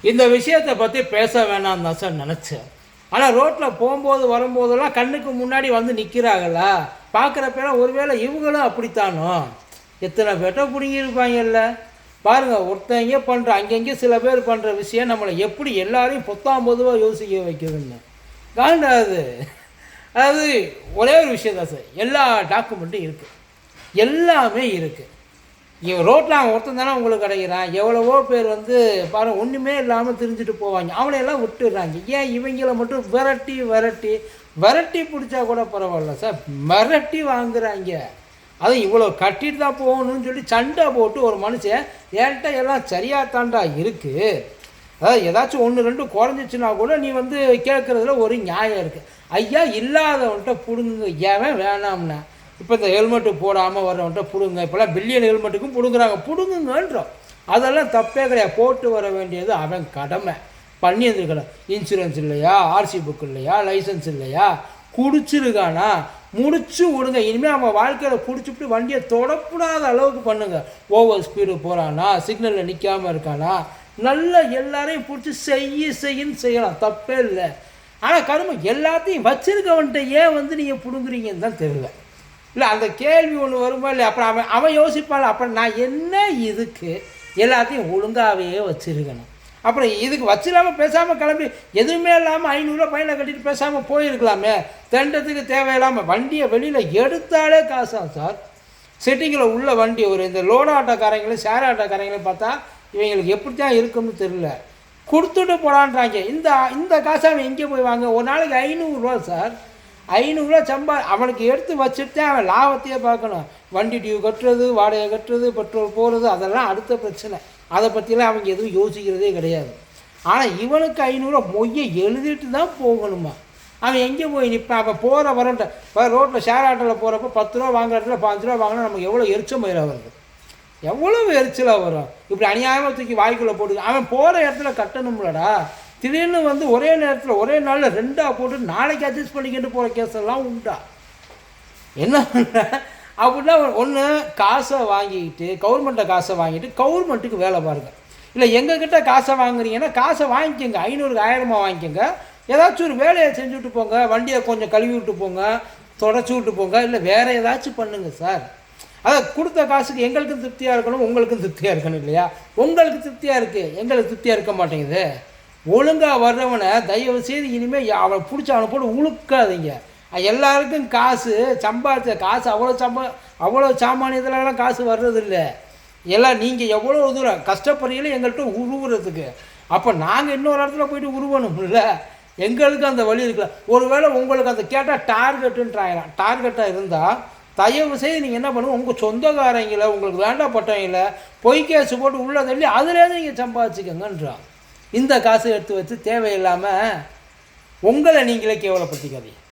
இந்த விஷயத்தை பற்றி பேச வேணாம்னு தான் சார் நினச்சேன். ஆனால் ரோட்டில் போகும்போது வரும்போதெல்லாம் கண்ணுக்கு முன்னாடி வந்து நிற்கிறாங்களா பார்க்குறப்பெல்லாம் ஒருவேளை இவங்களும் அப்படித்தானோ. எத்தனை பேட்டை பிடுங்கியிருப்பாங்கல்ல பாருங்கள். ஒருத்தங்க பண்ணுற அங்கங்கே சில பேர் பண்ணுற விஷயம் நம்மளை எப்படி எல்லாரையும் பொத்தாம்பொதுவாக யோசிக்க வைக்குதுன்னு காண்டாது. அதாவது ஒரே ஒரு விஷயம் தான் சார், எல்லா டாக்குமெண்ட்டும் இருக்குது, எல்லாமே இருக்குது. இவன் ரோட்டில் அவன் ஒருத்தன் தானே உங்களுக்கு கிடைக்கிறான். எவ்வளவோ பேர் வந்து பாருங்கள் ஒன்றுமே இல்லாமல் திரிஞ்சுட்டு போவாங்க, அவனையெல்லாம் விட்டுடுறாங்க. ஏன் இவங்கள மட்டும் விரட்டி விரட்டி விரட்டி பிடிச்சா கூட பரவாயில்ல சார், மிரட்டி வாங்குறாங்க. அதுவும் இவ்வளோ கட்டிட்டு தான் போகணும்னு சொல்லி சண்டை போட்டு ஒரு மனுஷன் என்கிட்ட எல்லாம் சரியாக தாண்டா இருக்குது. அதாவது ஏதாச்சும் ஒன்று ரெண்டு குறைஞ்சிச்சுன்னா கூட நீ வந்து கேட்குறதுல ஒரு நியாயம் இருக்குது. ஐயா இல்லாதவன்கிட்ட பிடுங்க, ஏன் வேணாம்னா இப்போ இந்த ஹெல்மெட்டு போடாமல் வர்றவன்ட்ட பிடுங்க. இப்போல்லாம் பில்லியன் ஹெல்மெட்டுக்கும் பிடுங்குறாங்க, பிடுங்குங்கன்றோம். அதெல்லாம் தப்பே கிடையாது. போட்டு வர வேண்டியது அவன் கடமை. பண்ணி வந்துருக்கணும். இன்சூரன்ஸ் இல்லையா, ஆர்சி புக் இல்லையா, லைசன்ஸ் இல்லையா, குடிச்சிருக்கானா முடிச்சு விடுங்க. இனிமேல் அவன் வாழ்க்கையில் பிடிச்சிட்டு வண்டியை தொடப்படாத அளவுக்கு பண்ணுங்கள். ஓவர் ஸ்பீடு போகிறானா, சிக்னலில் நிற்காமல் இருக்கானா, நல்லா எல்லாரையும் பிடிச்சி செய்யின்னு செய்யலாம், தப்பே இல்லை. ஆனால் கருமை எல்லாத்தையும் வச்சிருக்கவன்ட்ட ஏன் வந்து நீங்கள் பிடுங்குறீங்கன்னு தான் தெரியல. இல்லை அந்த கேள்வி ஒன்று வருமா இல்லை? அப்புறம் அவன் யோசிப்பாள், அப்புறம் நான் என்ன இதுக்கு எல்லாத்தையும் ஒழுங்காகவே வச்சுருக்கணும். அப்புறம் இதுக்கு வச்சிடாமல் பேசாமல் கிளம்பி எதுவுமே இல்லாமல் 500 பையனை கட்டிட்டு பேசாமல் போயிருக்கலாமே. தெண்டத்துக்கு தேவையில்லாமல் வண்டியை வெளியில் எடுத்தாலே காசா சார். செட்டிங்கில் உள்ள வண்டி ஒரு இந்த லோடு ஆட்டோக்காரங்களையும் ஷேர் ஆட்டோக்காரங்களையும் பார்த்தா இவங்களுக்கு எப்படி தான் இருக்குன்னு தெரியல, கொடுத்துட்டு போடான்றாங்க. இந்த காசை அவன் எங்கே போய் வாங்க? ஒரு நாளைக்கு 500 ரூபா சார். 500 ரூபா அவனுக்கு எடுத்து வச்சுட்டு அவன் லாபத்தையே பார்க்கணும். வண்டி டியூ கட்டுறது, வாடகை கட்டுறது, பெட்ரோல் போகிறது, அதெல்லாம் அடுத்த பிரச்சனை. அதை பற்றிலாம் அவங்க எதுவும் யோசிக்கிறதே கிடையாது. ஆனால் இவனுக்கு 500 ரூபா மொய்யை எழுதிட்டு தான் போகணுமா? அவன் எங்கே போய் நிற்பான்? அவன் போகிற வரன்ட்ட இப்போ ரோட்டில் ஷேர் ஆட்டோவில் போகிறப்ப 10 ரூபா வாங்குற இடத்துல 5 ரூபா வாங்கினா நமக்கு எவ்வளோ எரிச்சல் மயிராக வருது, எவ்வளோ எரிச்சலாக வரும். இப்படி அநியாயமாக தூக்கி வாய்க்குள்ளே போட்டு அவன் போகிற இடத்துல கட்டணும்லடா. திடீர்னு வந்து ஒரே நேரத்தில் ஒரே நாளில் 2ஆக போட்டு நாளைக்கு அட்ஜஸ்ட் பண்ணிக்கிட்டு போகிற கேஸெல்லாம் உண்டா? என்ன பண்ண அப்படின்னா ஒன்று காசை வாங்கிக்கிட்டு கவர்மெண்ட்டை காசை வாங்கிட்டு கவர்மெண்ட்டுக்கு வேலை பாருங்கள். இல்லை எங்ககிட்ட காசை வாங்குறீங்கன்னா காசை வாங்கிக்கோங்க, 500க்கு 1000 வாங்கிக்கோங்க. ஏதாச்சும் ஒரு வேலையை செஞ்சு விட்டு போங்க, வண்டியை கொஞ்சம் கழுவி விட்டு போங்க, தொடச்சி விட்டு போங்க, இல்லை வேறு ஏதாச்சும் பண்ணுங்கள் சார். அதை கொடுத்த காசுக்கு எங்களுக்கும் திருப்தியாக இருக்கணும், உங்களுக்கும் திருப்தியாக இருக்கணும். இல்லையா? உங்களுக்கு திருப்தியாக இருக்குது, எங்களுக்கு திருப்தியாக இருக்க மாட்டேங்குது. ஒழுங்காக வர்றவனை தயவு செய்து இனிமேல் அவனை பிடிச்சி அவனை போட்டு உழுக்காதீங்க. எல்லாருக்கும் காசு சம்பாதிச்ச காசு அவ்வளோ சாமானியத்துலலாம் காசு வர்றதில்லை. எல்லாம் நீங்கள் எவ்வளோ தூரம் கஷ்டப்படுறீங்களோ எங்கள்கிட்ட உருவுறதுக்கு. அப்போ நாங்கள் இன்னொரு இடத்துல போய்ட்டு உருவணும் இல்லை? எங்களுக்கு அந்த வழி இருக்குல்ல. ஒருவேளை உங்களுக்கு அந்த கேட்டால் டார்கெட்டுன்றாங்களாம். டார்கெட்டாக இருந்தால் தயவு செய்து நீங்கள் என்ன பண்ணுவோம், உங்கள் சொந்தக்காரங்களை உங்களுக்கு வேண்டாப்பட்டவங்கள பொய் கேஸு போட்டு உள்ளே தள்ளி அதுலேருந்து நீங்கள் சம்பாதிச்சுக்கங்கன்றான். இந்த காசு எடுத்து வச்சு தேவையில்லாமல் உங்களை நீங்களே கேவலப்படுத்திக்காதீங்க.